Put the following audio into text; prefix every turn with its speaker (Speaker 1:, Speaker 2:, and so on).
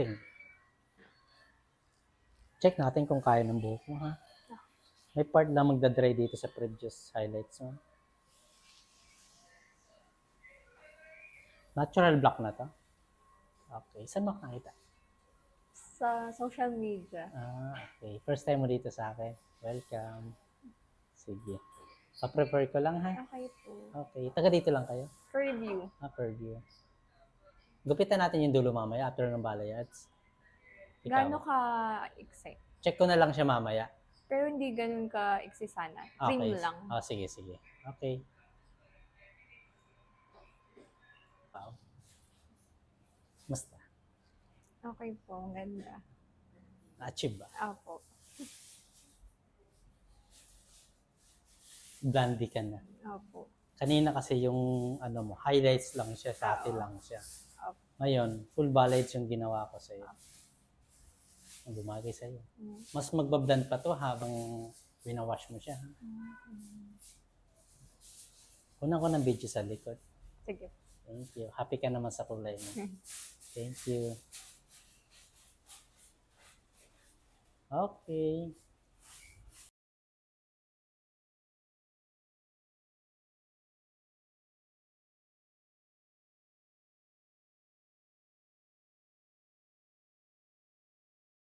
Speaker 1: acting. Check natin kung kaya ng buhok mo, ha? May part lang magdadry dito sa previous highlights mo. Natural black na to? Okay. Saan mo nakita?
Speaker 2: Sa social media.
Speaker 1: Okay. First time mo dito sa akin. Welcome. Sige. Pa-prefer ko lang, ha?
Speaker 2: Okay po.
Speaker 1: Okay. Taga dito lang kayo?
Speaker 2: Purview.
Speaker 1: Purview. Gupitan natin yung dulo mamaya after ng balayage.
Speaker 2: Gaano ka iksi?
Speaker 1: Check ko na lang siya mamaya.
Speaker 2: Pero hindi ganun ka iksi sana. Trim
Speaker 1: Okay.
Speaker 2: lang.
Speaker 1: Sige. Okay. Wow. Musta?
Speaker 2: Okay po. Ang ganda.
Speaker 1: Na-achieve ba?
Speaker 2: Opo.
Speaker 1: Blondie ka na.
Speaker 2: Opo.
Speaker 1: Kanina kasi yung mo, highlights lang siya, subtle lang siya. Ngayon, full balayage yung ginawa ko sa'yo. Ang bumagay sa'yo. Mas magbablend pa to habang winawash mo siya. Kunan ko ng video sa likod.
Speaker 2: Sige.
Speaker 1: Thank you. Happy ka naman sa kulay mo. Thank you. Okay.